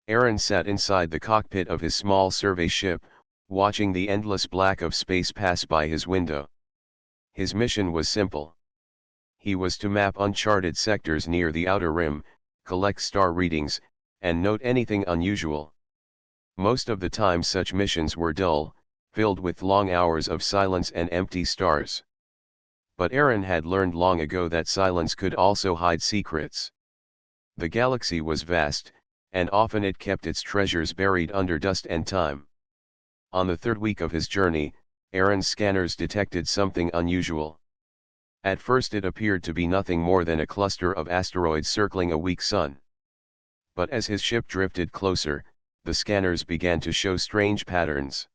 Aaron sat inside the cockpit of his small survey ship, watching the endless black of space pass by his window. His mission was simple. He was to map uncharted sectors near the outer rim, collect star readings, and note anything unusual. Most of the time such missions were dull, filled with long hours of silence and empty stars. But Aaron had learned long ago that silence could also hide secrets. The galaxy was vast, and often it kept its treasures buried under dust and time. On the third week of his journey, Aaron's scanners detected something unusual. At first it appeared to be nothing more than a cluster of asteroids circling a weak sun. But as his ship drifted closer, the scanners began to show strange patterns.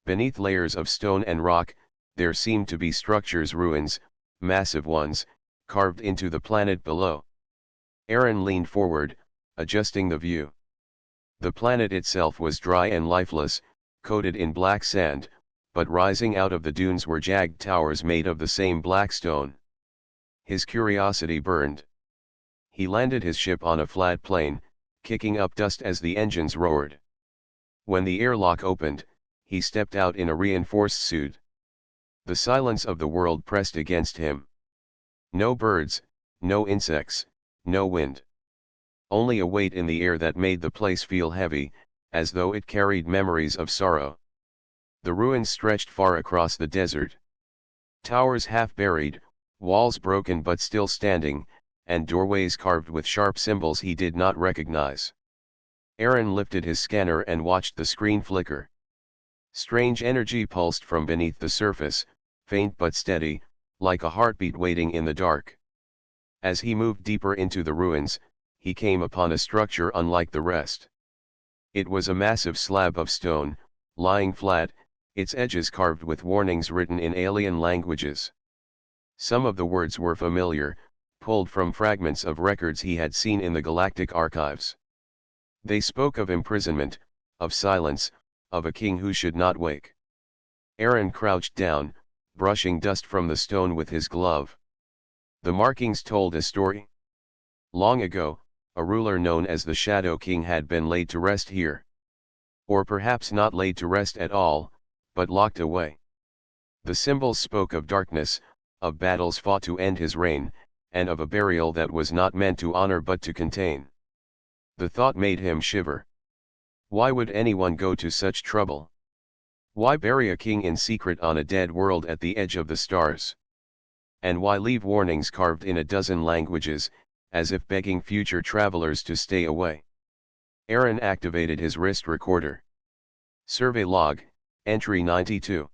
Beneath layers of stone and rock, there seemed to be structures, ruins, massive ones, carved into the planet below. Aaron leaned forward, adjusting the view. The planet itself was dry and lifeless, coated in black sand, but rising out of the dunes were jagged towers made of the same black stone. His curiosity burned. He landed his ship on a flat plain, kicking up dust as the engines roared. When the airlock opened, he stepped out in a reinforced suit. The silence of the world pressed against him. No birds, no insects, no wind. Only a weight in the air that made the place feel heavy, as though it carried memories of sorrow. The ruins stretched far across the desert. Towers half buried, walls broken but still standing, and doorways carved with sharp symbols he did not recognize. Aaron lifted his scanner and watched the screen flicker. Strange energy pulsed from beneath the surface, faint but steady, like a heartbeat waiting in the dark. As he moved deeper into the ruins, he came upon a structure unlike the rest. It was a massive slab of stone, lying flat, its edges carved with warnings written in alien languages. Some of the words were familiar, pulled from fragments of records he had seen in the galactic archives. They spoke of imprisonment, of silence, of a king who should not wake. Aaron crouched down, brushing dust from the stone with his glove. The markings told a story. Long ago, a ruler known as the Shadow King had been laid to rest here. Or perhaps not laid to rest at all, but locked away. The symbols spoke of darkness, of battles fought to end his reign, and of a burial that was not meant to honor but to contain. The thought made him shiver. Why would anyone go to such trouble? Why bury a king in secret on a dead world at the edge of the stars? And why leave warnings carved in a dozen languages, as if begging future travelers to stay away? Aaron activated his wrist recorder. Survey log, entry 92.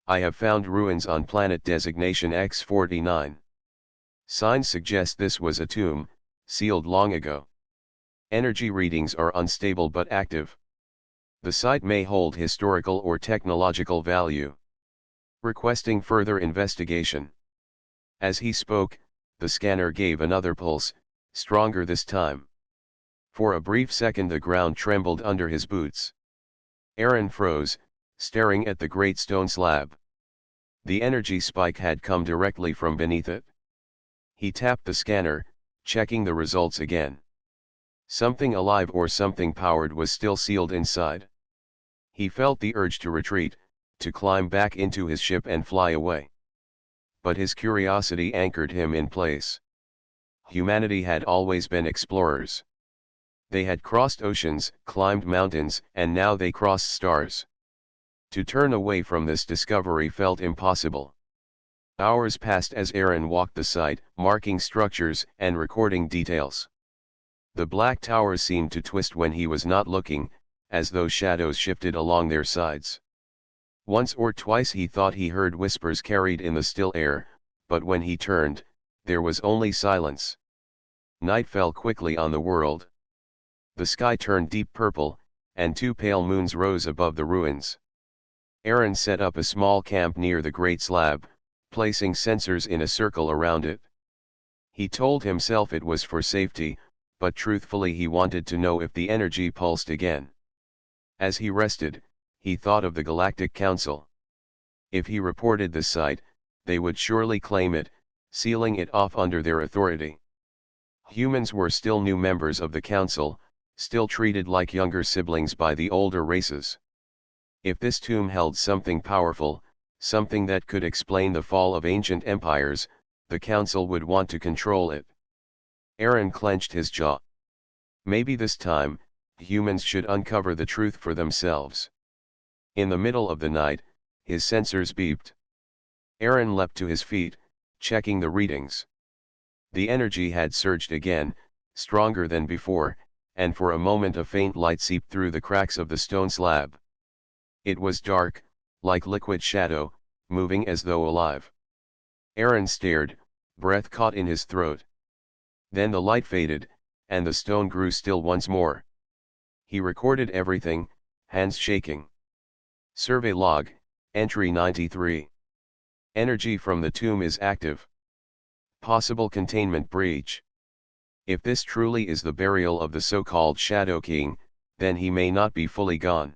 I have found ruins on planet designation X49. Signs suggest this was a tomb, sealed long ago. Energy readings are unstable but active. The site may hold historical or technological value. Requesting further investigation. As he spoke, the scanner gave another pulse, stronger this time. For a brief second the ground trembled under his boots. Aaron froze, staring at the great stone slab. The energy spike had come directly from beneath it. He tapped the scanner, checking the results again. Something alive or something powered was still sealed inside. He felt the urge to retreat, to climb back into his ship and fly away. But his curiosity anchored him in place. Humanity had always been explorers. They had crossed oceans, climbed mountains, and now they crossed stars. To turn away from this discovery felt impossible. Hours passed as Aaron walked the site, marking structures and recording details. The black towers seemed to twist when he was not looking, as though shadows shifted along their sides. Once or twice he thought he heard whispers carried in the still air, but when he turned, there was only silence. Night fell quickly on the world. The sky turned deep purple, and two pale moons rose above the ruins. Aaron set up a small camp near the great slab, placing sensors in a circle around it. He told himself it was for safety, but truthfully he wanted to know if the energy pulsed again. As he rested, he thought of the Galactic Council. If he reported the site, they would surely claim it, sealing it off under their authority. Humans were still new members of the council, still treated like younger siblings by the older races. If this tomb held something powerful, something that could explain the fall of ancient empires, the council would want to control it. Aaron clenched his jaw. Maybe this time, humans should uncover the truth for themselves. In the middle of the night, his sensors beeped. Aaron leapt to his feet, checking the readings. The energy had surged again, stronger than before, and for a moment a faint light seeped through the cracks of the stone slab. It was dark, like liquid shadow, moving as though alive. Aaron stared, breath caught in his throat. Then the light faded, and the stone grew still once more. He recorded everything, hands shaking. Survey log, entry 93. Energy from the tomb is active. Possible containment breach. If this truly is the burial of the so-called Shadow King, then he may not be fully gone.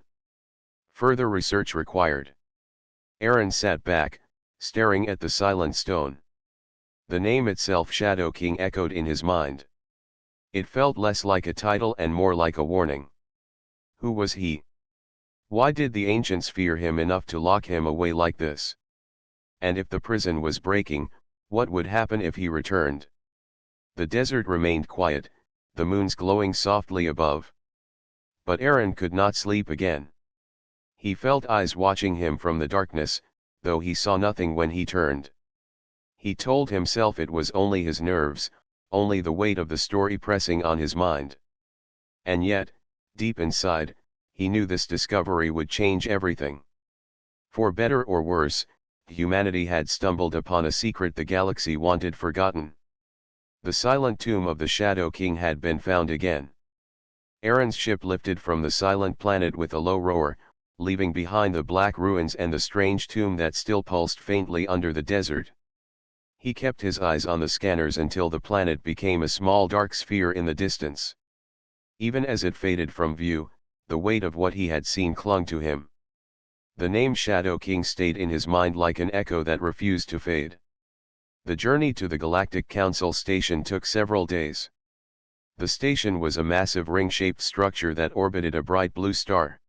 Further research required. Aaron sat back, staring at the silent stone. The name itself, Shadow King, echoed in his mind. It felt less like a title and more like a warning. Who was he? Why did the ancients fear him enough to lock him away like this? And if the prison was breaking, what would happen if he returned? The desert remained quiet, the moons glowing softly above. But Aaron could not sleep again. He felt eyes watching him from the darkness, though he saw nothing when he turned. He told himself it was only his nerves, only the weight of the story pressing on his mind. And yet, deep inside, he knew this discovery would change everything. For better or worse, humanity had stumbled upon a secret the galaxy wanted forgotten. The silent tomb of the Shadow King had been found again. Aaron's ship lifted from the silent planet with a low roar, leaving behind the black ruins and the strange tomb that still pulsed faintly under the desert. He kept his eyes on the scanners until the planet became a small dark sphere in the distance. Even as it faded from view, the weight of what he had seen clung to him. The name Shadow King stayed in his mind like an echo that refused to fade. The journey to the Galactic Council station took several days. The station was a massive ring-shaped structure that orbited a bright blue star.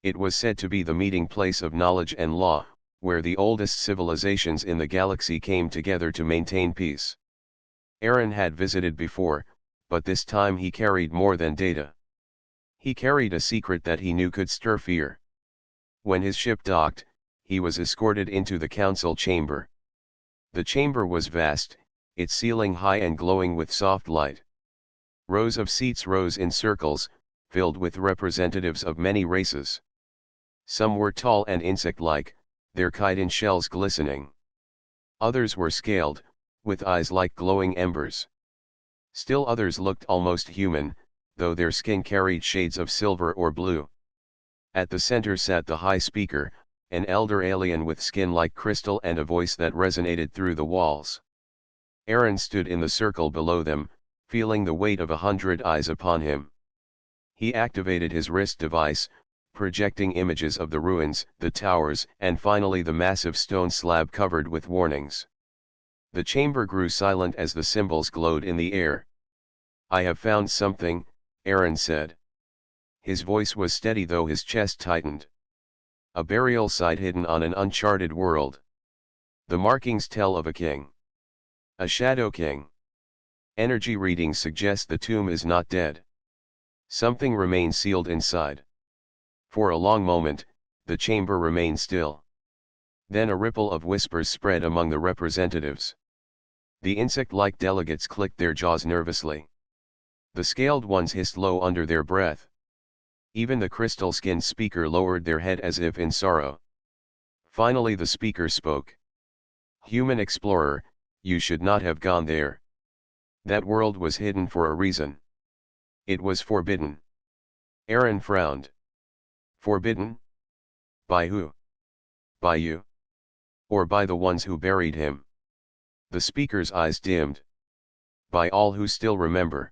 It was said to be the meeting place of knowledge and law, where the oldest civilizations in the galaxy came together to maintain peace. Aaron had visited before, but this time he carried more than data. He carried a secret that he knew could stir fear. When his ship docked, he was escorted into the council chamber. The chamber was vast, its ceiling high and glowing with soft light. Rows of seats rose in circles, filled with representatives of many races. Some were tall and insect-like, their chitin shells glistening. Others were scaled, with eyes like glowing embers. Still others looked almost human, though their skin carried shades of silver or blue. At the center sat the High Speaker, an elder alien with skin like crystal and a voice that resonated through the walls. Aaron stood in the circle below them, feeling the weight of 100 eyes upon him. He activated his wrist device, projecting images of the ruins, the towers, and finally the massive stone slab covered with warnings. The chamber grew silent as the symbols glowed in the air. "I have found something," Aaron said. His voice was steady though his chest tightened. A burial site hidden on an uncharted world. The markings tell of a king. A Shadow King. Energy readings suggest the tomb is not dead. Something remains sealed inside. For a long moment, the chamber remained still. Then a ripple of whispers spread among the representatives. The insect-like delegates clicked their jaws nervously. The scaled ones hissed low under their breath. Even the crystal-skinned speaker lowered their head as if in sorrow. Finally the speaker spoke. "Human explorer, you should not have gone there. That world was hidden for a reason. It was forbidden." Aaron frowned. Forbidden? By who? By you? Or by the ones who buried him? The speaker's eyes dimmed. By all who still remember.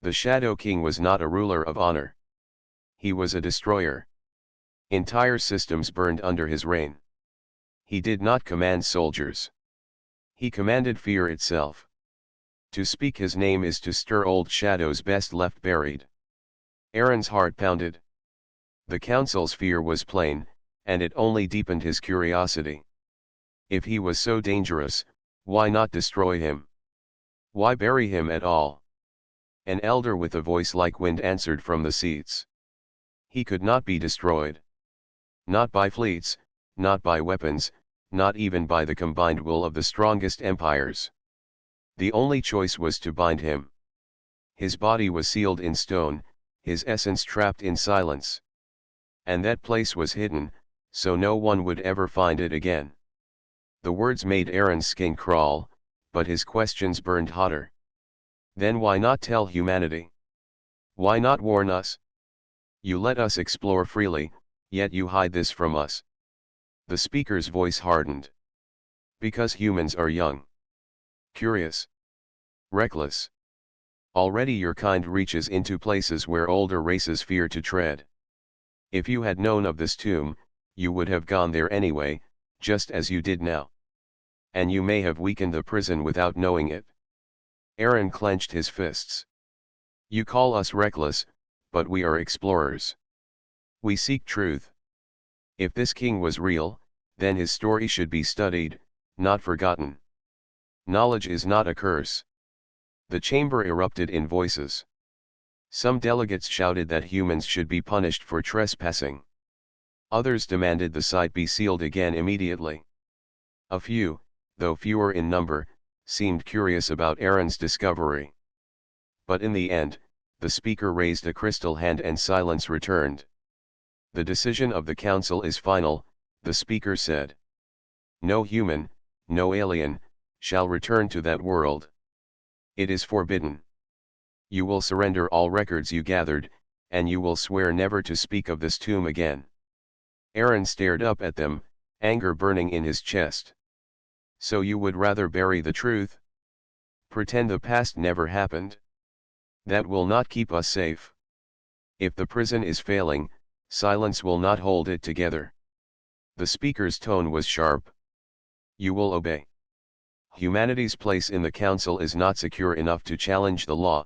The Shadow King was not a ruler of honor. He was a destroyer. Entire systems burned under his reign. He did not command soldiers. He commanded fear itself. To speak his name is to stir old shadows best left buried. Aaron's heart pounded. The council's fear was plain, and it only deepened his curiosity. If he was so dangerous, why not destroy him? Why bury him at all? An elder with a voice like wind answered from the seats. He could not be destroyed. Not by fleets, not by weapons, not even by the combined will of the strongest empires. The only choice was to bind him. His body was sealed in stone, his essence trapped in silence. And that place was hidden, so no one would ever find it again. The words made Aaron's skin crawl, but his questions burned hotter. Then why not tell humanity? Why not warn us? You let us explore freely, yet you hide this from us. The speaker's voice hardened. Because humans are young, curious, reckless. Already your kind reaches into places where older races fear to tread. If you had known of this tomb, you would have gone there anyway, just as you did now. And you may have weakened the prison without knowing it. Aaron clenched his fists. You call us reckless, but we are explorers. We seek truth. If this king was real, then his story should be studied, not forgotten. Knowledge is not a curse. The chamber erupted in voices. Some delegates shouted that humans should be punished for trespassing. Others demanded the site be sealed again immediately. A few, though fewer in number, seemed curious about Aaron's discovery. But in the end, the speaker raised a crystal hand and silence returned. The decision of the council is final, the speaker said. No human, no alien, shall return to that world. It is forbidden. You will surrender all records you gathered, and you will swear never to speak of this tomb again. Aaron stared up at them, anger burning in his chest. So you would rather bury the truth? Pretend the past never happened? That will not keep us safe. If the prison is failing, silence will not hold it together. The speaker's tone was sharp. You will obey. Humanity's place in the council is not secure enough to challenge the law.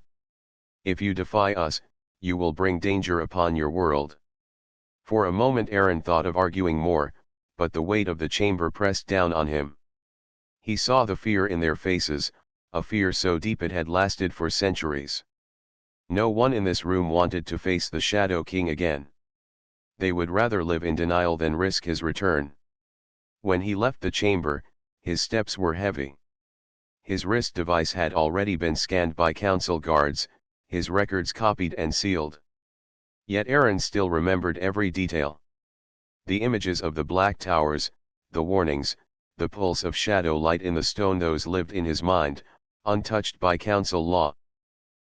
If you defy us, you will bring danger upon your world. For a moment Aaron thought of arguing more, but the weight of the chamber pressed down on him. He saw the fear in their faces, a fear so deep it had lasted for centuries. No one in this room wanted to face the Shadow King again. They would rather live in denial than risk his return. When he left the chamber, his steps were heavy. His wrist device had already been scanned by council guards, his records copied and sealed. Yet Aaron still remembered every detail. The images of the black towers, the warnings, the pulse of shadow light in the stone, those lived in his mind, untouched by council law.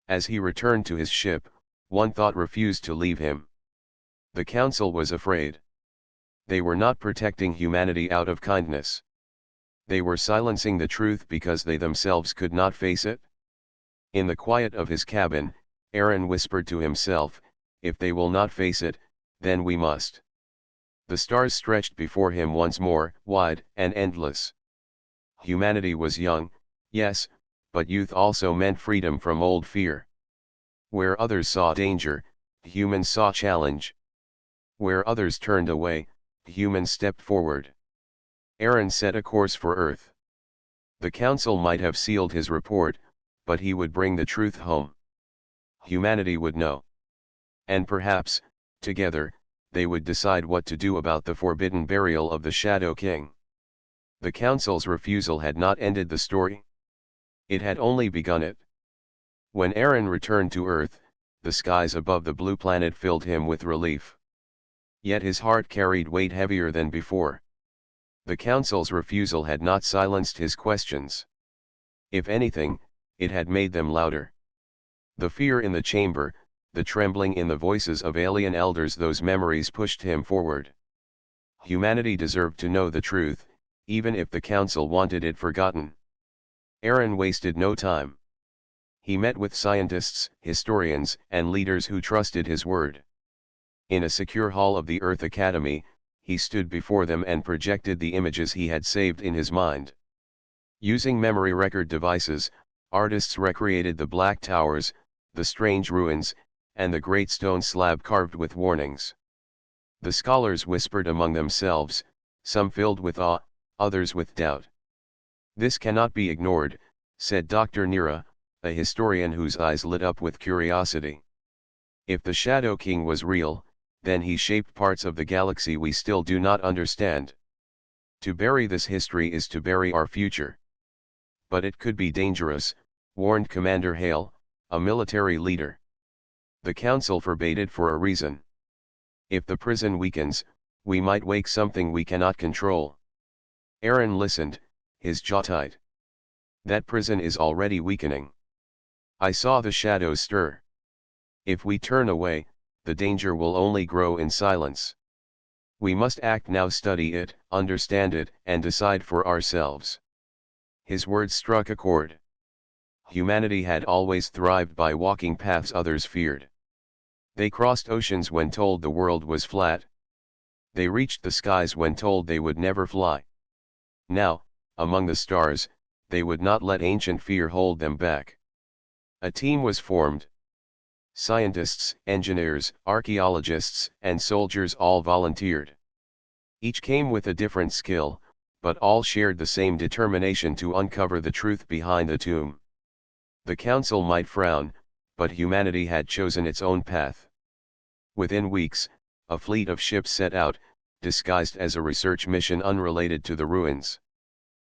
As he returned to his ship, one thought refused to leave him. The council was afraid. They were not protecting humanity out of kindness. They were silencing the truth because they themselves could not face it. In the quiet of his cabin, Aaron whispered to himself, if they will not face it, then we must. The stars stretched before him once more, wide and endless. Humanity was young, yes, but youth also meant freedom from old fear. Where others saw danger, humans saw challenge. Where others turned away, humans stepped forward. Aaron set a course for Earth. The council might have sealed his report, but he would bring the truth home. Humanity would know. And perhaps, together, they would decide what to do about the forbidden burial of the Shadow King. The council's refusal had not ended the story. It had only begun it. When Aaron returned to Earth, the skies above the blue planet filled him with relief. Yet his heart carried weight heavier than before. The council's refusal had not silenced his questions. If anything, it had made them louder. The fear in the chamber, the trembling in the voices of alien elders, those memories pushed him forward. Humanity deserved to know the truth, even if the council wanted it forgotten. Aaron wasted no time. He met with scientists, historians, and leaders who trusted his word. In a secure hall of the Earth Academy, he stood before them and projected the images he had saved in his mind. Using memory record devices, artists recreated the black towers, the strange ruins, and the great stone slab carved with warnings. The scholars whispered among themselves, some filled with awe, others with doubt. "This cannot be ignored," said Dr. Nira, a historian whose eyes lit up with curiosity. "If the Shadow King was real, then he shaped parts of the galaxy we still do not understand. To bury this history is to bury our future." "But it could be dangerous," warned Commander Hale, a military leader. "The council forbade it for a reason. If the prison weakens, we might wake something we cannot control." Aaron listened, his jaw tight. "That prison is already weakening. I saw the shadows stir. If we turn away, the danger will only grow in silence. We must act now, study it, understand it, and decide for ourselves." His words struck a chord. Humanity had always thrived by walking paths others feared. They crossed oceans when told the world was flat. They reached the skies when told they would never fly. Now, among the stars, they would not let ancient fear hold them back. A team was formed. Scientists, engineers, archaeologists, and soldiers all volunteered. Each came with a different skill, but all shared the same determination to uncover the truth behind the tomb. The council might frown, but humanity had chosen its own path. Within weeks, a fleet of ships set out, disguised as a research mission unrelated to the ruins.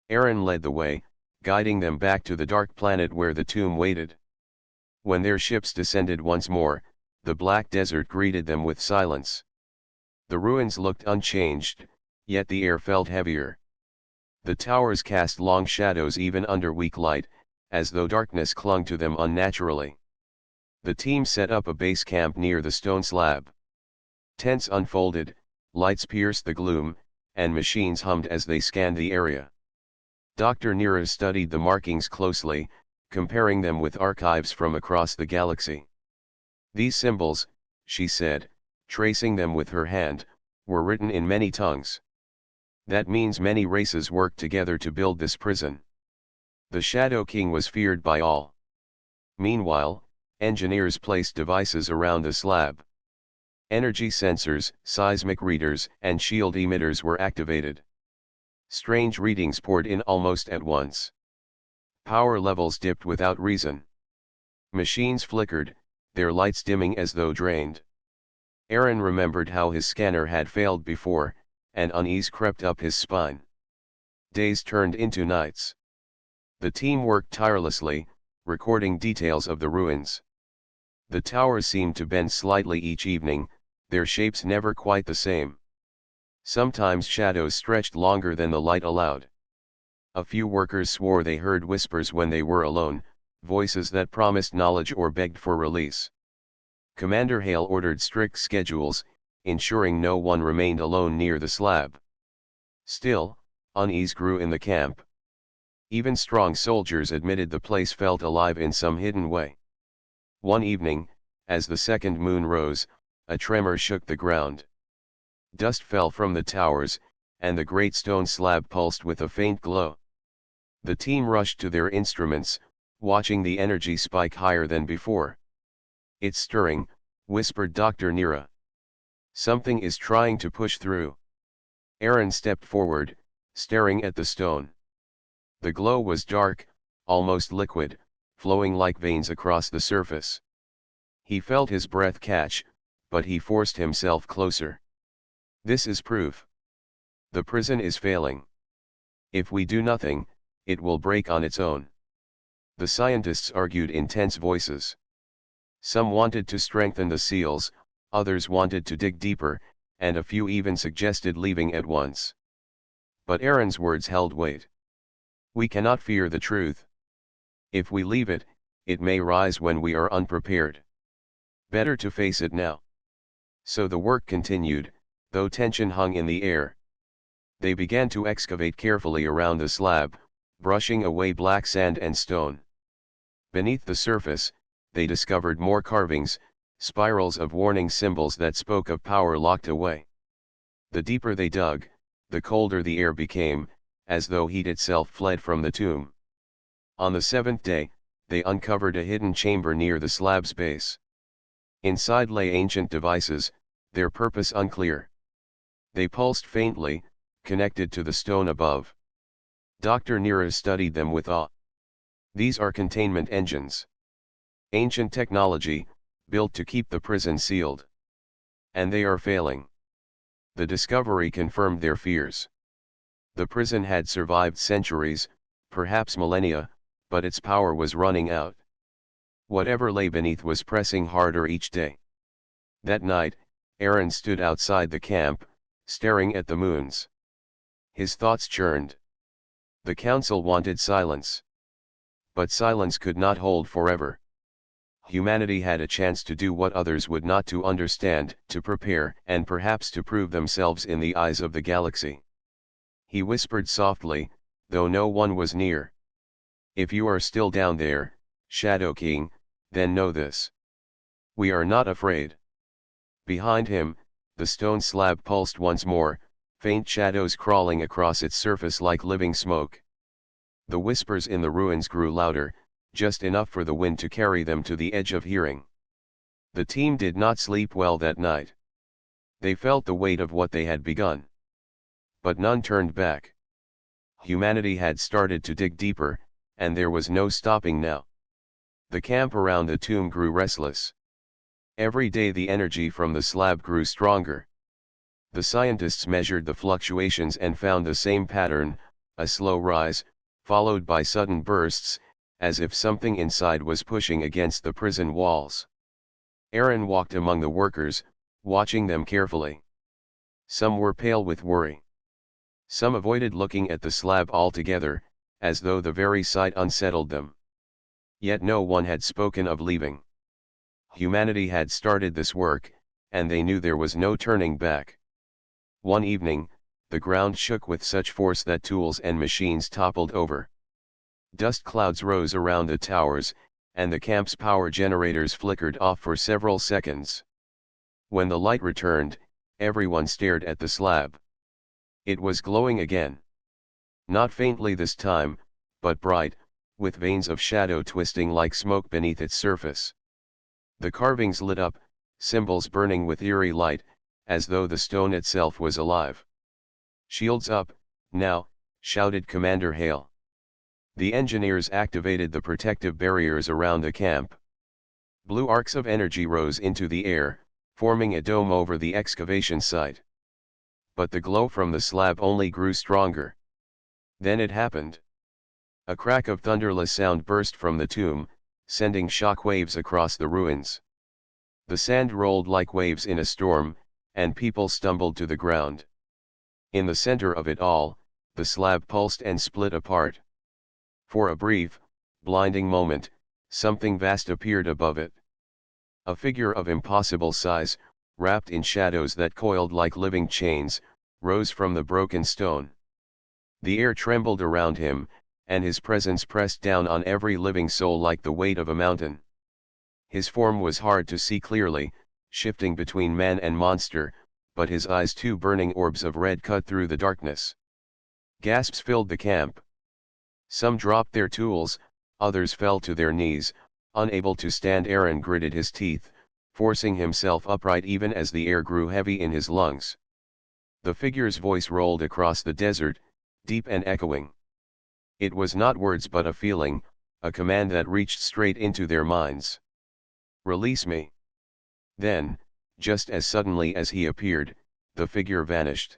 Aaron led the way, guiding them back to the dark planet where the tomb waited. When their ships descended once more, the black desert greeted them with silence. The ruins looked unchanged, yet the air felt heavier. The towers cast long shadows even under weak light, as though darkness clung to them unnaturally. The team set up a base camp near the stone slab. Tents unfolded, lights pierced the gloom, and machines hummed as they scanned the area. Dr. Nira studied the markings closely, comparing them with archives from across the galaxy. "These symbols," she said, tracing them with her hand, "were written in many tongues. That means many races worked together to build this prison. The Shadow King was feared by all. Meanwhile, engineers placed devices around the slab. Energy sensors, seismic readers, and shield emitters were activated. Strange readings poured in almost at once. Power levels dipped without reason. Machines flickered, their lights dimming as though drained. Aaron remembered how his scanner had failed before, and unease crept up his spine. Days turned into nights. The team worked tirelessly, recording details of the ruins. The towers seemed to bend slightly each evening, their shapes never quite the same. Sometimes shadows stretched longer than the light allowed. A few workers swore they heard whispers when they were alone, voices that promised knowledge or begged for release. Commander Hale ordered strict schedules, ensuring no one remained alone near the slab. Still, unease grew in the camp. Even strong soldiers admitted the place felt alive in some hidden way. One evening, as the second moon rose, a tremor shook the ground. Dust fell from the towers, and the great stone slab pulsed with a faint glow. The team rushed to their instruments, watching the energy spike higher than before. "It's stirring," whispered Dr. Nira. "Something is trying to push through." Aaron stepped forward, staring at the stone. The glow was dark, almost liquid, flowing like veins across the surface. He felt his breath catch, but he forced himself closer. "This is proof. The prison is failing. If we do nothing, it will break on its own." The scientists argued in tense voices. Some wanted to strengthen the seals, others wanted to dig deeper, and a few even suggested leaving at once. But Aaron's words held weight. "We cannot fear the truth. If we leave it, it may rise when we are unprepared. Better to face it now." So the work continued, though tension hung in the air. They began to excavate carefully around the slab, brushing away black sand and stone. Beneath the surface, they discovered more carvings, spirals of warning symbols that spoke of power locked away. The deeper they dug, the colder the air became, as though heat itself fled from the tomb. On the seventh day, they uncovered a hidden chamber near the slab's base. Inside lay ancient devices, their purpose unclear. They pulsed faintly, connected to the stone above. Dr. Neeraj studied them with awe. These are containment engines. Ancient technology, built to keep the prison sealed. And they are failing. The discovery confirmed their fears. The prison had survived centuries, perhaps millennia, but its power was running out. Whatever lay beneath was pressing harder each day. That night, Aaron stood outside the camp, staring at the moons. His thoughts churned. The council wanted silence. But silence could not hold forever. Humanity had a chance to do what others would not, to understand, to prepare, and perhaps to prove themselves in the eyes of the galaxy. He whispered softly, though no one was near. If you are still down there, Shadow King, then know this. We are not afraid. Behind him, the stone slab pulsed once more, faint shadows crawling across its surface like living smoke. The whispers in the ruins grew louder, just enough for the wind to carry them to the edge of hearing. The team did not sleep well that night. They felt the weight of what they had begun. But none turned back. Humanity had started to dig deeper, and there was no stopping now. The camp around the tomb grew restless. Every day the energy from the slab grew stronger. The scientists measured the fluctuations and found the same pattern, a slow rise, followed by sudden bursts, as if something inside was pushing against the prison walls. Aaron walked among the workers, watching them carefully. Some were pale with worry. Some avoided looking at the slab altogether, as though the very sight unsettled them. Yet no one had spoken of leaving. Humanity had started this work, and they knew there was no turning back. One evening, the ground shook with such force that tools and machines toppled over. Dust clouds rose around the towers, and the camp's power generators flickered off for several seconds. When the light returned, everyone stared at the slab. It was glowing again. Not faintly this time, but bright, with veins of shadow twisting like smoke beneath its surface. The carvings lit up, symbols burning with eerie light, as though the stone itself was alive. "Shields up, now," shouted Commander Hale. The engineers activated the protective barriers around the camp. Blue arcs of energy rose into the air, forming a dome over the excavation site. But the glow from the slab only grew stronger. Then it happened. A crack of thunderless sound burst from the tomb, sending shock waves across the ruins. The sand rolled like waves in a storm, and people stumbled to the ground. In the center of it all, the slab pulsed and split apart. For a brief, blinding moment, something vast appeared above it. A figure of impossible size, wrapped in shadows that coiled like living chains, rose from the broken stone. The air trembled around him, and his presence pressed down on every living soul like the weight of a mountain. His form was hard to see clearly, shifting between man and monster, but his eyes, two burning orbs of red, cut through the darkness. Gasps filled the camp. Some dropped their tools, others fell to their knees, unable to stand. Aaron gritted his teeth, forcing himself upright even as the air grew heavy in his lungs. The figure's voice rolled across the desert, deep and echoing. It was not words but a feeling, a command that reached straight into their minds. "Release me." Then, just as suddenly as he appeared, the figure vanished.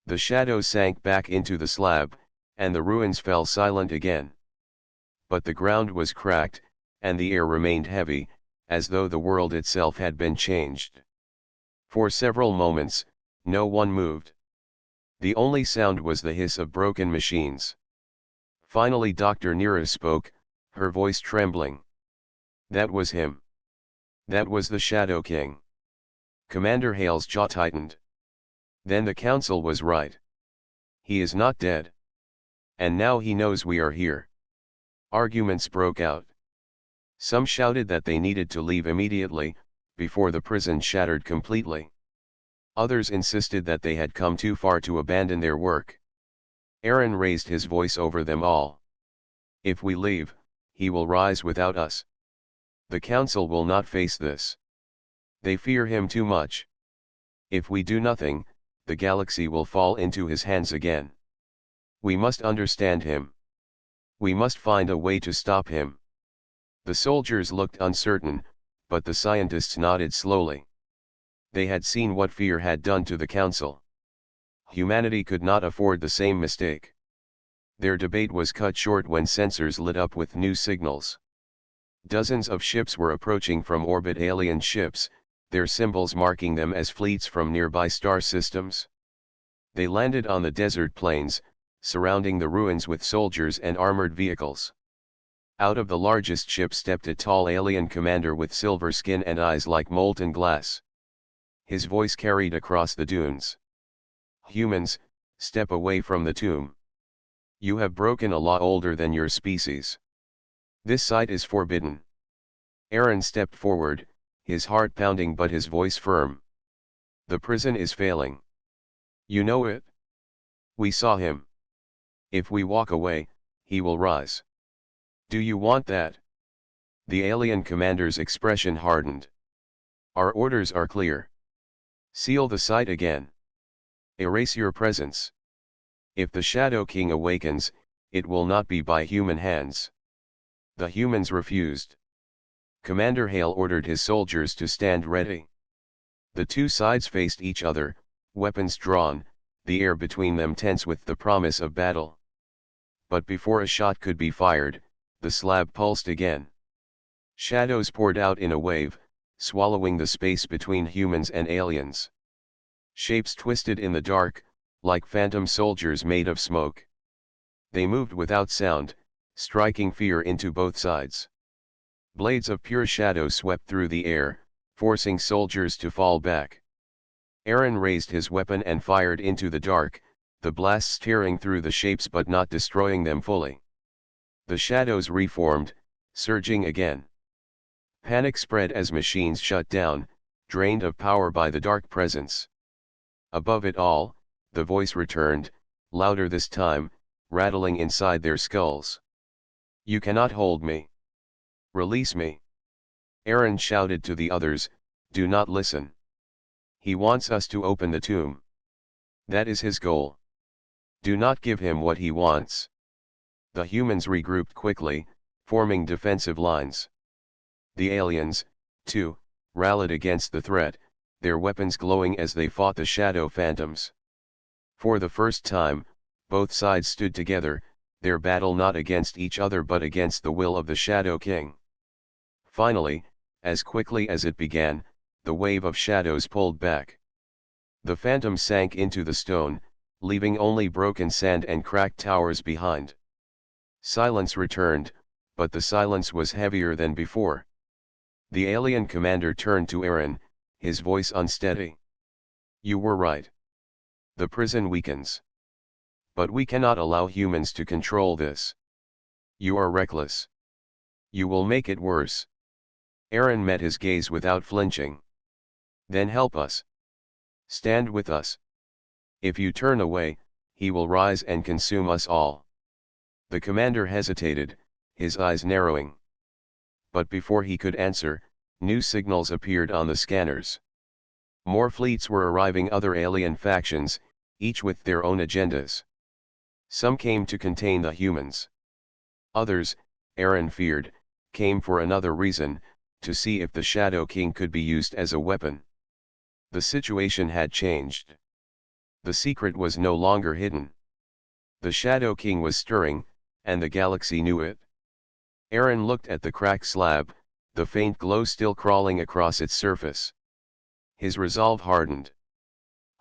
The shadow sank back into the slab, and the ruins fell silent again. But the ground was cracked, and the air remained heavy, as though the world itself had been changed. For several moments, no one moved. The only sound was the hiss of broken machines. Finally Dr. Neeraj spoke, her voice trembling. "That was him. That was the Shadow King." Commander Hale's jaw tightened. Then the council was right. He is not dead. And now he knows we are here. Arguments broke out. Some shouted that they needed to leave immediately, before the prison shattered completely. Others insisted that they had come too far to abandon their work. Aaron raised his voice over them all. "If we leave, he will rise without us. The council will not face this. They fear him too much. If we do nothing, the galaxy will fall into his hands again. We must understand him. We must find a way to stop him. The soldiers looked uncertain, but the scientists nodded slowly. They had seen what fear had done to the council. Humanity could not afford the same mistake. Their debate was cut short when sensors lit up with new signals. Dozens of ships were approaching from orbit, alien ships, their symbols marking them as fleets from nearby star systems. They landed on the desert plains, surrounding the ruins with soldiers and armored vehicles. Out of the largest ship stepped a tall alien commander with silver skin and eyes like molten glass. His voice carried across the dunes. "Humans, step away from the tomb. You have broken a law older than your species. This site is forbidden." Aaron stepped forward, his heart pounding but his voice firm. "The prison is failing. You know it? We saw him. If we walk away, he will rise. Do you want that?" The alien commander's expression hardened. "Our orders are clear. Seal the site again. Erase your presence. If the Shadow King awakens, it will not be by human hands." The humans refused. Commander Hale ordered his soldiers to stand ready. The two sides faced each other, weapons drawn, the air between them tense with the promise of battle. But before a shot could be fired, the slab pulsed again. Shadows poured out in a wave, swallowing the space between humans and aliens. Shapes twisted in the dark, like phantom soldiers made of smoke. They moved without sound, striking fear into both sides. Blades of pure shadow swept through the air, forcing soldiers to fall back. Aaron raised his weapon and fired into the dark, the blasts tearing through the shapes but not destroying them fully. The shadows reformed, surging again. Panic spread as machines shut down, drained of power by the dark presence. Above it all, the voice returned, louder this time, rattling inside their skulls. "You cannot hold me. Release me." Aaron shouted to the others, "Do not listen. He wants us to open the tomb. That is his goal. Do not give him what he wants." The humans regrouped quickly, forming defensive lines. The aliens, too, rallied against the threat, their weapons glowing as they fought the shadow phantoms. For the first time, both sides stood together, their battle not against each other but against the will of the Shadow King. Finally, as quickly as it began, the wave of shadows pulled back. The phantoms sank into the stone, leaving only broken sand and cracked towers behind. Silence returned, but the silence was heavier than before. The alien commander turned to Aaron, his voice unsteady. "You were right. The prison weakens. But we cannot allow humans to control this. You are reckless. You will make it worse." Aaron met his gaze without flinching. "Then help us. Stand with us. If you turn away, he will rise and consume us all." The commander hesitated, his eyes narrowing. But before he could answer, new signals appeared on the scanners. More fleets were arriving, other alien factions, each with their own agendas. Some came to contain the humans. Others, Aaron feared, came for another reason, to see if the Shadow King could be used as a weapon. The situation had changed. The secret was no longer hidden. The Shadow King was stirring, and the galaxy knew it. Aaron looked at the cracked slab, the faint glow still crawling across its surface. His resolve hardened.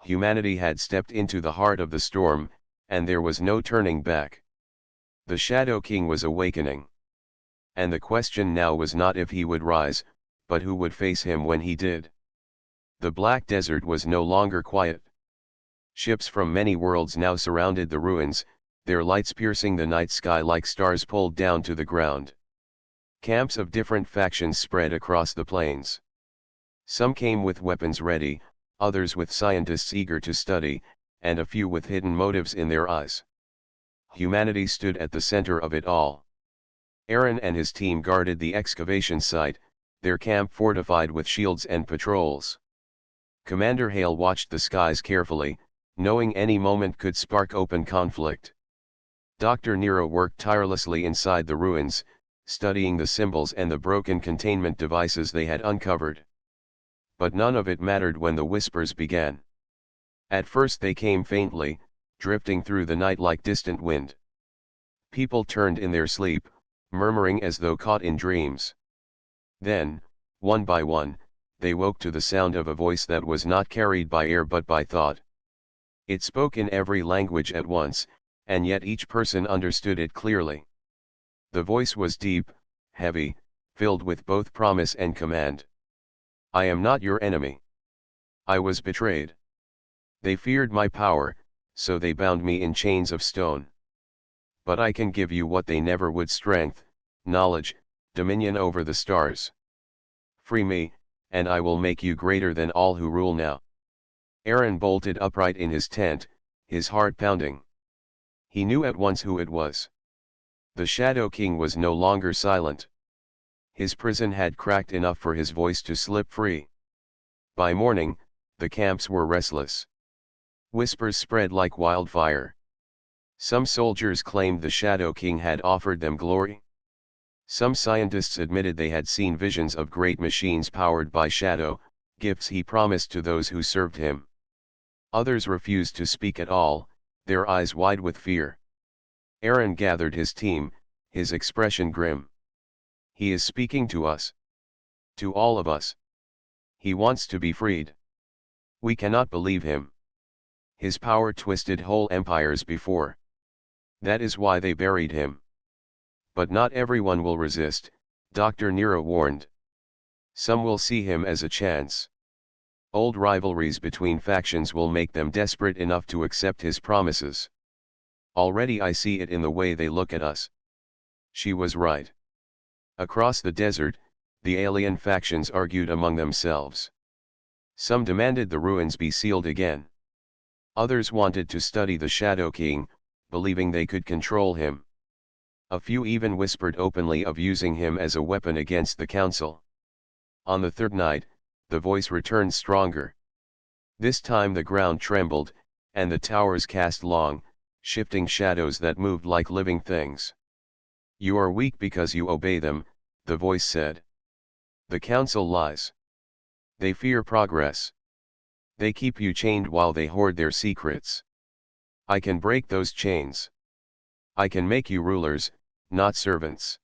Humanity had stepped into the heart of the storm, and there was no turning back. The Shadow King was awakening. And the question now was not if he would rise, but who would face him when he did. The black desert was no longer quiet. Ships from many worlds now surrounded the ruins, their lights piercing the night sky like stars pulled down to the ground. Camps of different factions spread across the plains. Some came with weapons ready, others with scientists eager to study, and a few with hidden motives in their eyes. Humanity stood at the center of it all. Aaron and his team guarded the excavation site, their camp fortified with shields and patrols. Commander Hale watched the skies carefully, knowing any moment could spark open conflict. Dr. Nero worked tirelessly inside the ruins, studying the symbols and the broken containment devices they had uncovered. But none of it mattered when the whispers began. At first they came faintly, drifting through the night like distant wind. People turned in their sleep, murmuring as though caught in dreams. Then, one by one, they woke to the sound of a voice that was not carried by air but by thought. It spoke in every language at once, and yet each person understood it clearly. The voice was deep, heavy, filled with both promise and command. I am not your enemy. I was betrayed. They feared my power, so they bound me in chains of stone. But I can give you what they never would: strength, knowledge, dominion over the stars. Free me, and I will make you greater than all who rule now. Aaron bolted upright in his tent, his heart pounding. He knew at once who it was. The Shadow King was no longer silent. His prison had cracked enough for his voice to slip free. By morning, the camps were restless. Whispers spread like wildfire. Some soldiers claimed the Shadow King had offered them glory. Some scientists admitted they had seen visions of great machines powered by shadow, gifts he promised to those who served him. Others refused to speak at all, their eyes wide with fear. Aaron gathered his team, his expression grim. He is speaking to us. To all of us. He wants to be freed. We cannot believe him. His power twisted whole empires before. That is why they buried him. But not everyone will resist, Dr. Nero warned. Some will see him as a chance. Old rivalries between factions will make them desperate enough to accept his promises. Already I see it in the way they look at us. She was right. Across the desert, the alien factions argued among themselves. Some demanded the ruins be sealed again. Others wanted to study the Shadow King, believing they could control him. A few even whispered openly of using him as a weapon against the council. On the third night, the voice returned stronger. This time the ground trembled, and the towers cast long, shifting shadows that moved like living things. You are weak because you obey them, the voice said. The council lies. They fear progress. They keep you chained while they hoard their secrets. I can break those chains. I can make you rulers, not servants.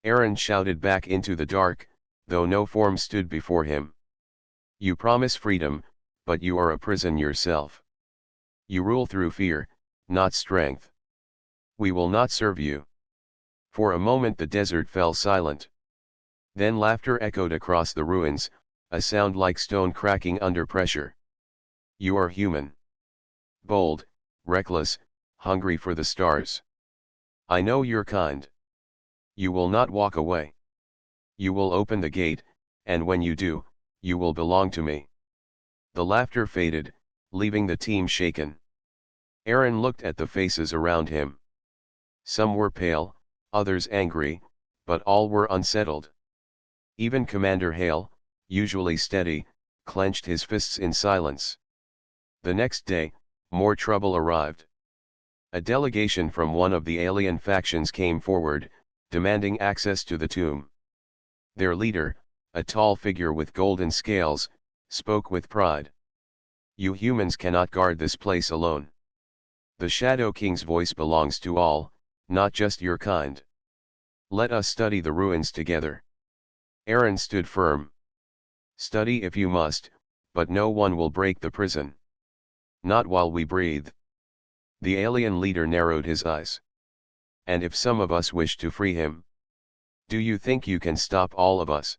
Aaron shouted back into the dark, though no form stood before him. You promise freedom, but you are a prison yourself. You rule through fear, not strength. We will not serve you. For a moment the desert fell silent. Then laughter echoed across the ruins, a sound like stone cracking under pressure. You are human. Bold, reckless, hungry for the stars. I know your kind. You will not walk away. You will open the gate, and when you do, you will belong to me. The laughter faded, leaving the team shaken. Aaron looked at the faces around him. Some were pale, others angry, but all were unsettled. Even Commander Hale, usually steady, clenched his fists in silence. The next day, more trouble arrived. A delegation from one of the alien factions came forward, demanding access to the tomb. Their leader, a tall figure with golden scales, spoke with pride. You humans cannot guard this place alone. The Shadow King's voice belongs to all, not just your kind. Let us study the ruins together. Aaron stood firm. Study if you must, but no one will break the prison. Not while we breathe. The alien leader narrowed his eyes. And if some of us wish to free him? Do you think you can stop all of us?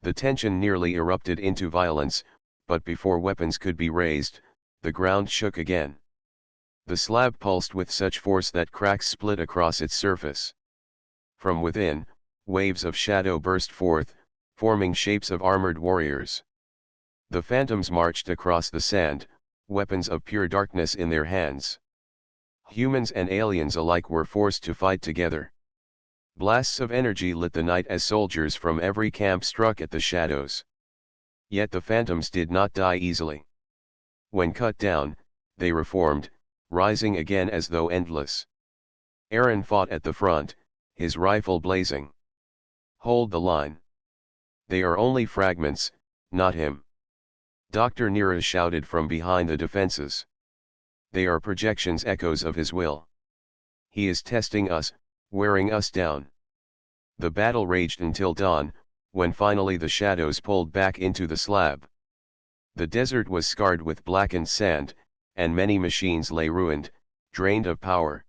The tension nearly erupted into violence, but before weapons could be raised, the ground shook again. The slab pulsed with such force that cracks split across its surface. From within, waves of shadow burst forth, forming shapes of armored warriors. The phantoms marched across the sand, weapons of pure darkness in their hands. Humans and aliens alike were forced to fight together. Blasts of energy lit the night as soldiers from every camp struck at the shadows. Yet the phantoms did not die easily. When cut down, they reformed, rising again as though endless. Aaron fought at the front, his rifle blazing. Hold the line. They are only fragments, not him. Dr. Neeraj shouted from behind the defenses. They are projections, echoes of his will. He is testing us, wearing us down. The battle raged until dawn, when finally the shadows pulled back into the slab. The desert was scarred with blackened sand, and many machines lay ruined, drained of power.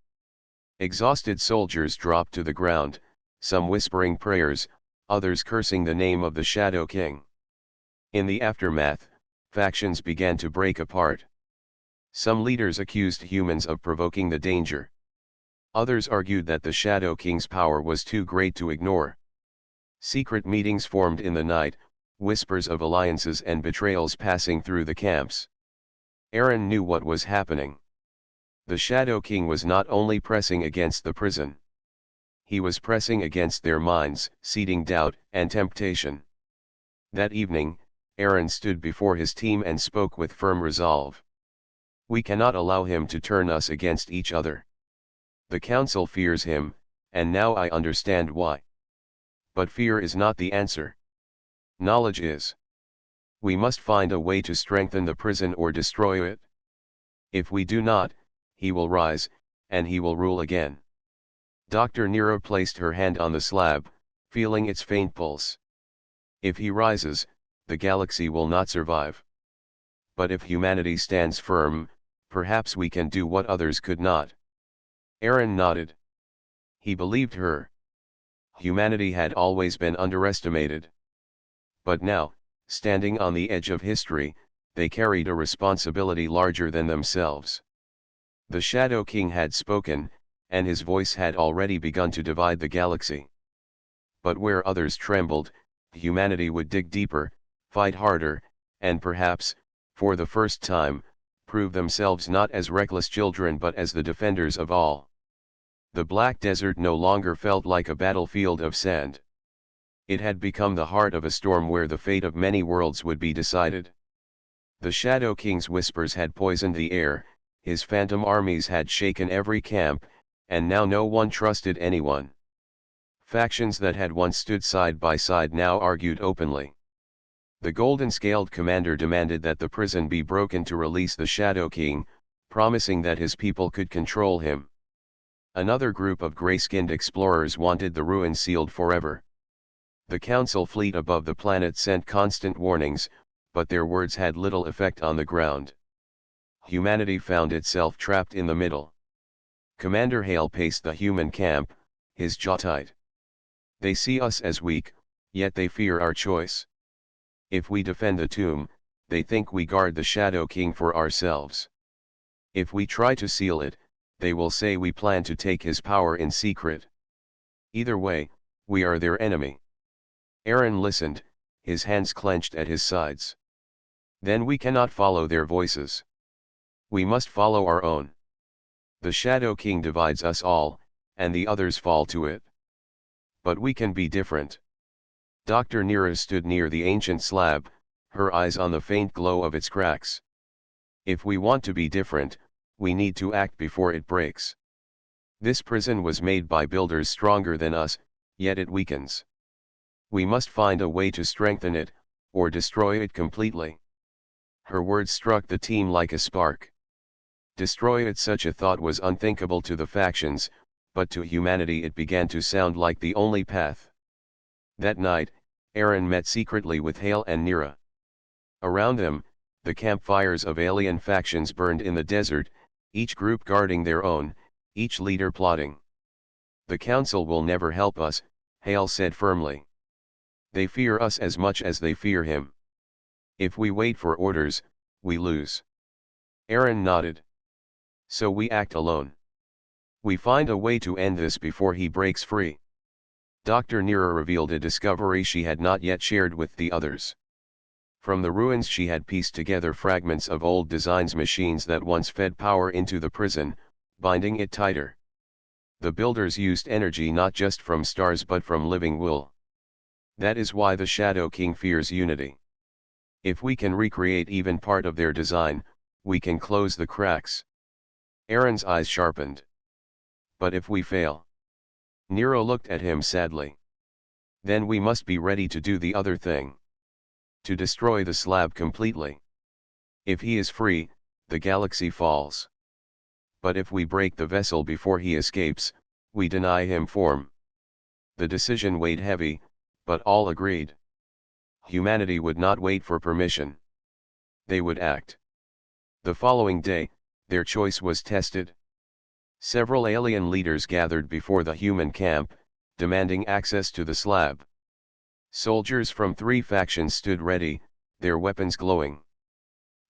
Exhausted soldiers dropped to the ground, some whispering prayers, others cursing the name of the Shadow King. In the aftermath, factions began to break apart. Some leaders accused humans of provoking the danger. Others argued that the Shadow King's power was too great to ignore. Secret meetings formed in the night, whispers of alliances and betrayals passing through the camps. Aaron knew what was happening. The Shadow King was not only pressing against the prison. He was pressing against their minds, seeding doubt and temptation. That evening, Aaron stood before his team and spoke with firm resolve. We cannot allow him to turn us against each other. The council fears him, and now I understand why. But fear is not the answer. Knowledge is. We must find a way to strengthen the prison or destroy it. If we do not, he will rise, and he will rule again. Dr. Neeraj placed her hand on the slab, feeling its faint pulse. If he rises, the galaxy will not survive. But if humanity stands firm, perhaps we can do what others could not. Aaron nodded. He believed her. Humanity had always been underestimated. But now, standing on the edge of history, they carried a responsibility larger than themselves. The Shadow King had spoken, and his voice had already begun to divide the galaxy. But where others trembled, humanity would dig deeper, fight harder, and perhaps, for the first time, prove themselves not as reckless children but as the defenders of all. The Black Desert no longer felt like a battlefield of sand. It had become the heart of a storm where the fate of many worlds would be decided. The Shadow King's whispers had poisoned the air, his phantom armies had shaken every camp, and now no one trusted anyone. Factions that had once stood side by side now argued openly. The golden-scaled commander demanded that the prison be broken to release the Shadow King, promising that his people could control him. Another group of gray-skinned explorers wanted the ruins sealed forever. The council fleet above the planet sent constant warnings, but their words had little effect on the ground. Humanity found itself trapped in the middle. Commander Hale paced the human camp, his jaw tight. They see us as weak, yet they fear our choice. If we defend the tomb, they think we guard the Shadow King for ourselves. If we try to seal it, they will say we plan to take his power in secret. Either way, we are their enemy. Aaron listened, his hands clenched at his sides. Then we cannot follow their voices. We must follow our own. The Shadow King divides us all, and the others fall to it. But we can be different. Dr. Neeraj stood near the ancient slab, her eyes on the faint glow of its cracks. If we want to be different, we need to act before it breaks. This prison was made by builders stronger than us, yet it weakens. We must find a way to strengthen it, or destroy it completely. Her words struck the team like a spark. Destroy it, such a thought was unthinkable to the factions, but to humanity it began to sound like the only path. That night, Aaron met secretly with Hale and Neeraj. Around them, the campfires of alien factions burned in the desert, each group guarding their own, each leader plotting. The council will never help us, Hale said firmly. They fear us as much as they fear him. If we wait for orders, we lose. Aaron nodded. So we act alone. We find a way to end this before he breaks free. Dr. Neeraj revealed a discovery she had not yet shared with the others. From the ruins she had pieced together fragments of old designs, machines that once fed power into the prison, binding it tighter. The builders used energy not just from stars but from living wool. That is why the Shadow King fears unity. If we can recreate even part of their design, we can close the cracks. Aaron's eyes sharpened. But if we fail? Nero looked at him sadly. Then we must be ready to do the other thing. To destroy the slab completely. If he is free, the galaxy falls. But if we break the vessel before he escapes, we deny him form. The decision weighed heavy, but all agreed. Humanity would not wait for permission. They would act. The following day, their choice was tested. Several alien leaders gathered before the human camp, demanding access to the slab. Soldiers from 3 factions stood ready, their weapons glowing.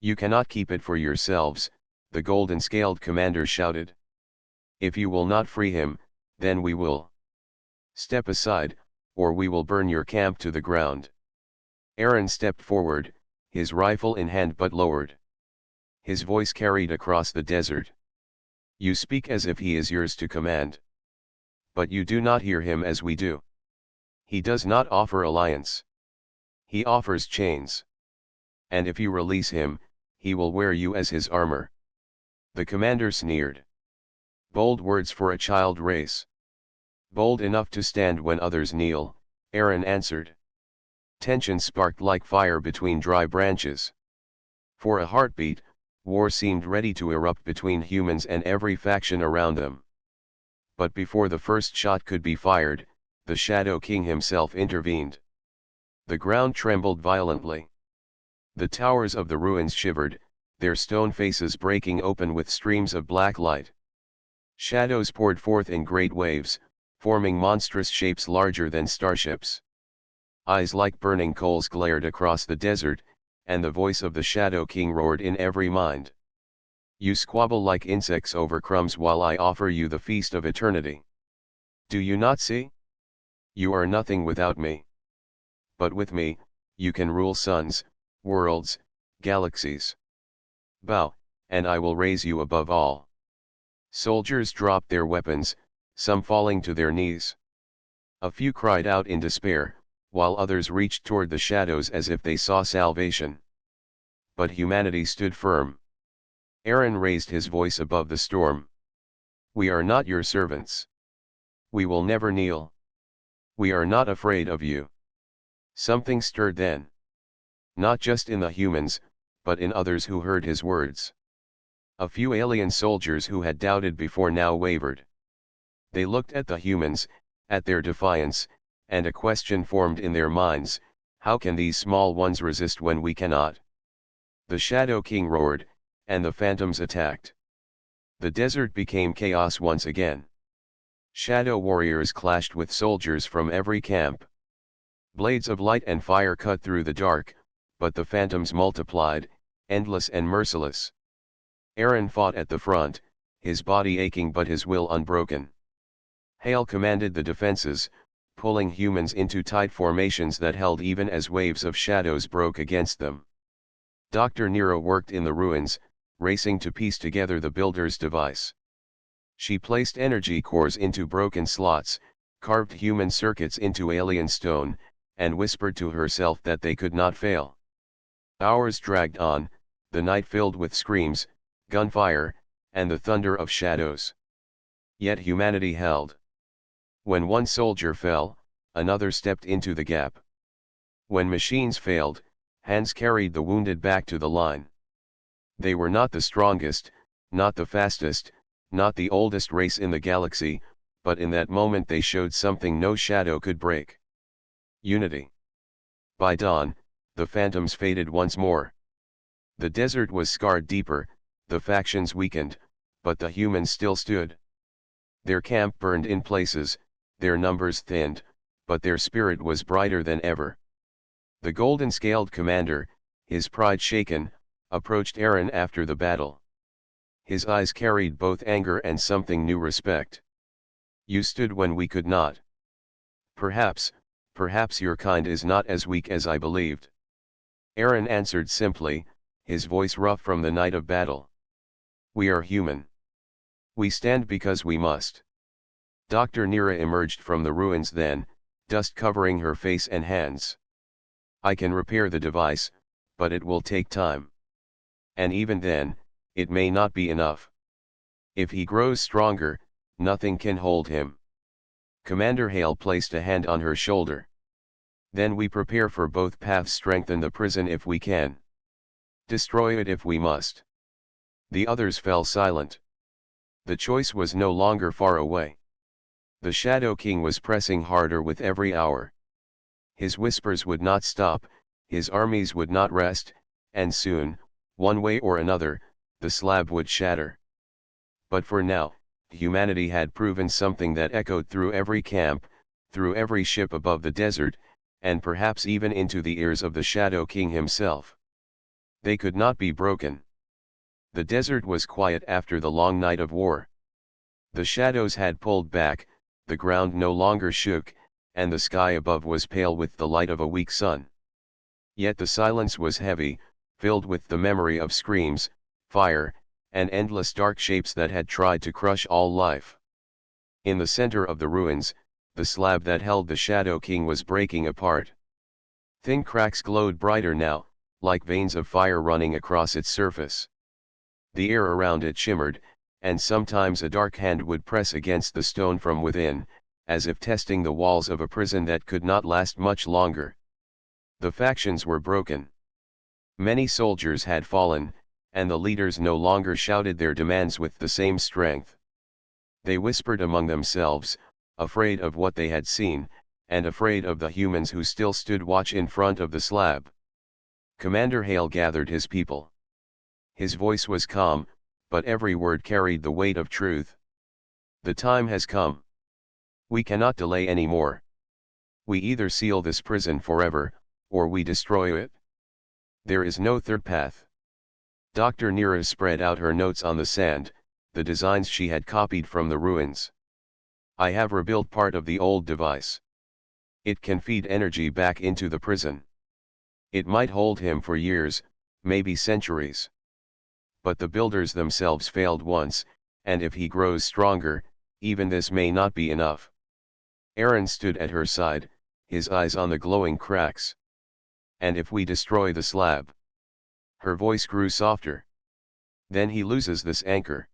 "You cannot keep it for yourselves," the golden-scaled commander shouted. "If you will not free him, then we will. Step aside, or we will burn your camp to the ground." Aaron stepped forward, his rifle in hand but lowered. His voice carried across the desert. "You speak as if he is yours to command. But you do not hear him as we do. He does not offer alliance. He offers chains. And if you release him, he will wear you as his armor." The commander sneered. Bold words for a child race. "Bold enough to stand when others kneel," Aaron answered. Tension sparked like fire between dry branches. For a heartbeat, war seemed ready to erupt between humans and every faction around them. But before the first shot could be fired, the Shadow King himself intervened. The ground trembled violently. The towers of the ruins shivered, their stone faces breaking open with streams of black light. Shadows poured forth in great waves, forming monstrous shapes larger than starships. Eyes like burning coals glared across the desert, and the voice of the Shadow King roared in every mind. "You squabble like insects over crumbs while I offer you the feast of eternity. Do you not see? You are nothing without me. But with me, you can rule suns, worlds, galaxies. Bow, and I will raise you above all." Soldiers dropped their weapons, some falling to their knees. A few cried out in despair, while others reached toward the shadows as if they saw salvation. But humanity stood firm. Aaron raised his voice above the storm. "We are not your servants. We will never kneel. We are not afraid of you." Something stirred then. Not just in the humans, but in others who heard his words. A few alien soldiers who had doubted before now wavered. They looked at the humans, at their defiance, and a question formed in their minds: how can these small ones resist when we cannot? The Shadow King roared, and the phantoms attacked. The desert became chaos once again. Shadow warriors clashed with soldiers from every camp. Blades of light and fire cut through the dark, but the phantoms multiplied, endless and merciless. Aaron fought at the front, his body aching but his will unbroken. Hale commanded the defenses, pulling humans into tight formations that held even as waves of shadows broke against them. Dr. Nero worked in the ruins, racing to piece together the builder's device. She placed energy cores into broken slots, carved human circuits into alien stone, and whispered to herself that they could not fail. Hours dragged on, the night filled with screams, gunfire, and the thunder of shadows. Yet humanity held. When one soldier fell, another stepped into the gap. When machines failed, hands carried the wounded back to the line. They were not the strongest, not the fastest, not the oldest race in the galaxy, but in that moment they showed something no shadow could break. Unity. By dawn, the phantoms faded once more. The desert was scarred deeper, the factions weakened, but the humans still stood. Their camp burned in places, their numbers thinned, but their spirit was brighter than ever. The golden-scaled commander, his pride shaken, approached Aaron after the battle. His eyes carried both anger and something new: respect. "You stood when we could not. Perhaps your kind is not as weak as I believed." Aaron answered simply, his voice rough from the night of battle. "We are human. We stand because we must. Dr. Nira emerged from the ruins then, dust covering her face and hands. I can repair the device, but it will take time. And even then, it may not be enough. If he grows stronger, nothing can hold him. Commander Hale placed a hand on her shoulder. Then we prepare for both paths, strengthen the prison if we can. Destroy it if we must. The others fell silent. The choice was no longer far away. The Shadow King was pressing harder with every hour. His whispers would not stop, his armies would not rest, and soon, one way or another, the slab would shatter. But for now, humanity had proven something that echoed through every camp, through every ship above the desert, and perhaps even into the ears of the Shadow King himself. They could not be broken. The desert was quiet after the long night of war. The shadows had pulled back, the ground no longer shook, and the sky above was pale with the light of a weak sun. Yet the silence was heavy, filled with the memory of screams, fire, and endless dark shapes that had tried to crush all life. In the center of the ruins, the slab that held the Shadow King was breaking apart. Thin cracks glowed brighter now, like veins of fire running across its surface. The air around it shimmered, and sometimes a dark hand would press against the stone from within, as if testing the walls of a prison that could not last much longer. The factions were broken. Many soldiers had fallen, and the leaders no longer shouted their demands with the same strength. They whispered among themselves, afraid of what they had seen, and afraid of the humans who still stood watch in front of the slab. Commander Hale gathered his people. His voice was calm, but every word carried the weight of truth. The time has come. We cannot delay any more. We either seal this prison forever, or we destroy it. There is no third path. Dr. Nira spread out her notes on the sand, the designs she had copied from the ruins. I have rebuilt part of the old device. It can feed energy back into the prison. It might hold him for years, maybe centuries. But the builders themselves failed once, and if he grows stronger, even this may not be enough. Aaron stood at her side, his eyes on the glowing cracks. And if we destroy the slab? Her voice grew softer. Then he loses this anchor.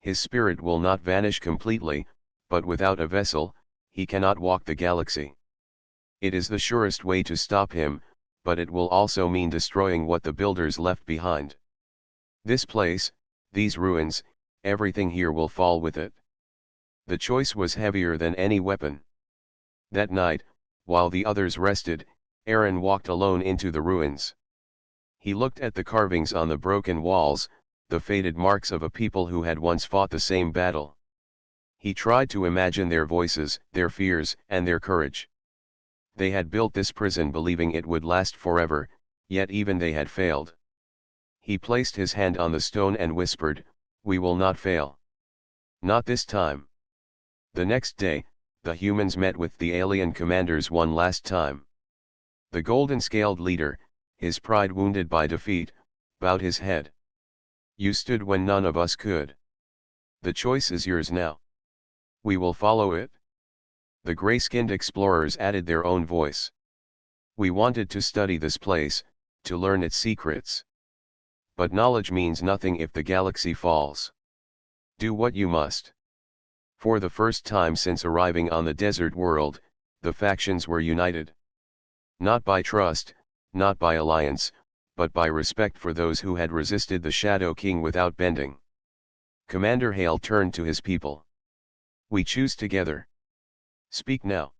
His spirit will not vanish completely, but without a vessel, he cannot walk the galaxy. It is the surest way to stop him, but it will also mean destroying what the builders left behind. This place, these ruins, everything here will fall with it. The choice was heavier than any weapon. That night, while the others rested, Aaron walked alone into the ruins. He looked at the carvings on the broken walls, the faded marks of a people who had once fought the same battle. He tried to imagine their voices, their fears, and their courage. They had built this prison believing it would last forever, yet even they had failed. He placed his hand on the stone and whispered, "We will not fail. Not this time." The next day, the humans met with the alien commanders one last time. The golden-scaled leader, his pride wounded by defeat, bowed his head. "You stood when none of us could. The choice is yours now. We will follow it." The gray-skinned explorers added their own voice. "We wanted to study this place, to learn its secrets. But knowledge means nothing if the galaxy falls. Do what you must." For the first time since arriving on the desert world, the factions were united. Not by trust, not by alliance, but by respect for those who had resisted the Shadow King without bending. Commander Hale turned to his people. "We choose together. Speak now."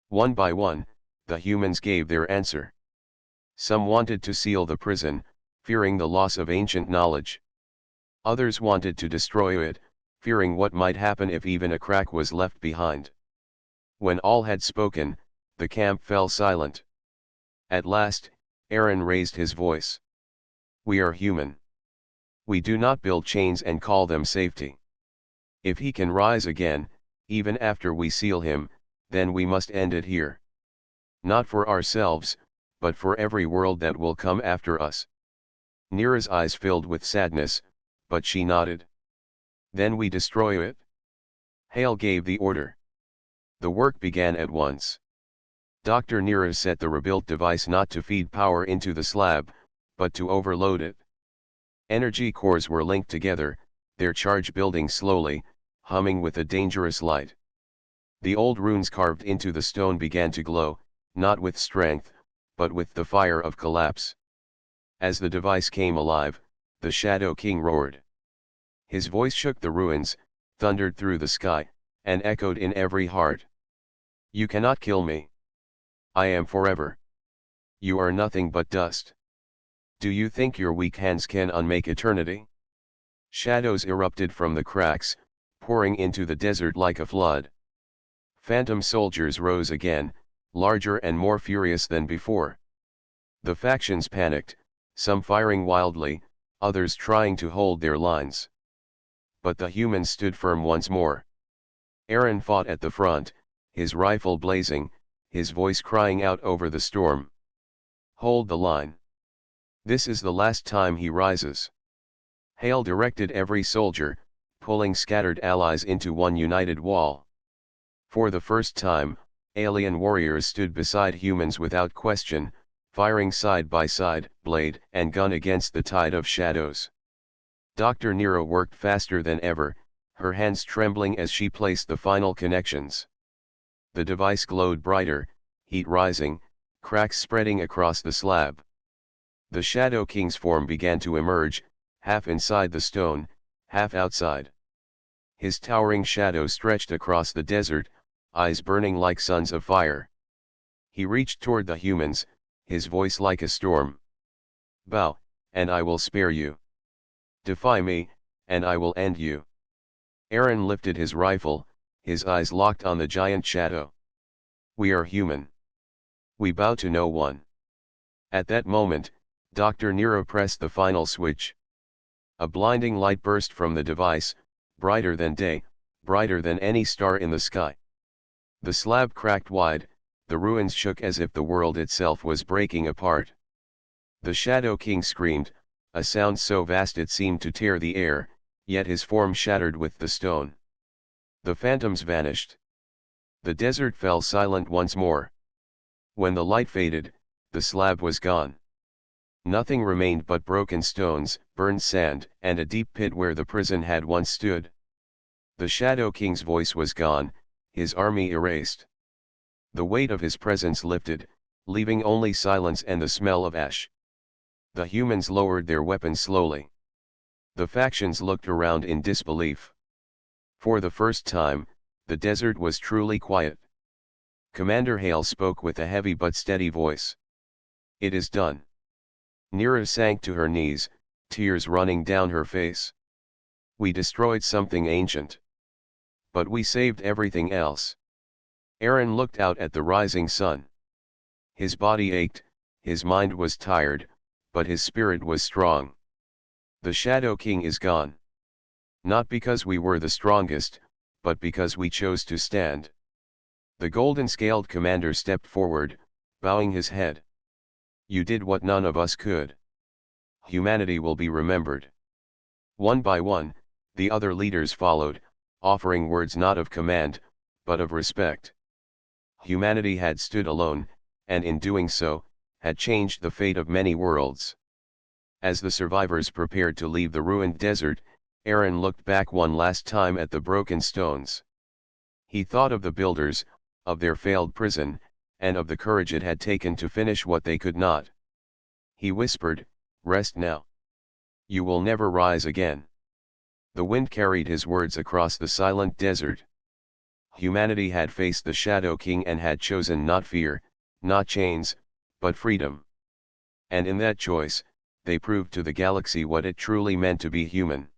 One by one, the humans gave their answer. Some wanted to seal the prison, fearing the loss of ancient knowledge. Others wanted to destroy it, fearing what might happen if even a crack was left behind. When all had spoken, the camp fell silent. At last, Aaron raised his voice. "We are human. We do not build chains and call them safety. If he can rise again, even after we seal him, then we must end it here. Not for ourselves, but for every world that will come after us." Nira's eyes filled with sadness, but she nodded. "Then we destroy it?" Hale gave the order. The work began at once. Dr. Nira set the rebuilt device not to feed power into the slab, but to overload it. Energy cores were linked together, their charge building slowly, humming with a dangerous light. The old runes carved into the stone began to glow, not with strength, but with the fire of collapse. As the device came alive, the Shadow King roared. His voice shook the ruins, thundered through the sky, and echoed in every heart. You cannot kill me. I am forever. You are nothing but dust. Do you think your weak hands can unmake eternity? Shadows erupted from the cracks, pouring into the desert like a flood. Phantom soldiers rose again, larger and more furious than before. The factions panicked, some firing wildly, others trying to hold their lines. But the humans stood firm once more. Aaron fought at the front, his rifle blazing, his voice crying out over the storm. Hold the line. This is the last time he rises. Hale directed every soldier, pulling scattered allies into one united wall. For the first time, alien warriors stood beside humans without question, firing side by side, blade and gun against the tide of shadows. Dr. Nero worked faster than ever, her hands trembling as she placed the final connections. The device glowed brighter, heat rising, cracks spreading across the slab. The Shadow King's form began to emerge, half inside the stone, half outside. His towering shadow stretched across the desert, eyes burning like suns of fire. He reached toward the humans, his voice like a storm. Bow, and I will spare you. Defy me, and I will end you. Aaron lifted his rifle, his eyes locked on the giant shadow. We are human. We bow to no one. At that moment, Dr. Nero pressed the final switch. A blinding light burst from the device, brighter than day, brighter than any star in the sky. The slab cracked wide, the ruins shook as if the world itself was breaking apart. The Shadow King screamed, a sound so vast it seemed to tear the air, yet his form shattered with the stone. The phantoms vanished. The desert fell silent once more. When the light faded, the slab was gone. Nothing remained but broken stones, burned sand, and a deep pit where the prison had once stood. The Shadow King's voice was gone, his army erased. The weight of his presence lifted, leaving only silence and the smell of ash. The humans lowered their weapons slowly. The factions looked around in disbelief. For the first time, the desert was truly quiet. Commander Hale spoke with a heavy but steady voice. It is done. Nira sank to her knees, tears running down her face. We destroyed something ancient. But we saved everything else. Aaron looked out at the rising sun. His body ached, his mind was tired, but his spirit was strong. The Shadow King is gone. Not because we were the strongest, but because we chose to stand. The golden-scaled commander stepped forward, bowing his head. You did what none of us could. Humanity will be remembered. One by one, the other leaders followed, offering words not of command, but of respect. Humanity had stood alone, and in doing so, had changed the fate of many worlds. As the survivors prepared to leave the ruined desert, Aaron looked back one last time at the broken stones. He thought of the builders, of their failed prison, and of the courage it had taken to finish what they could not. He whispered, "Rest now. You will never rise again." The wind carried his words across the silent desert. Humanity had faced the Shadow King and had chosen not fear, not chains, but freedom. And in that choice, they proved to the galaxy what it truly meant to be human.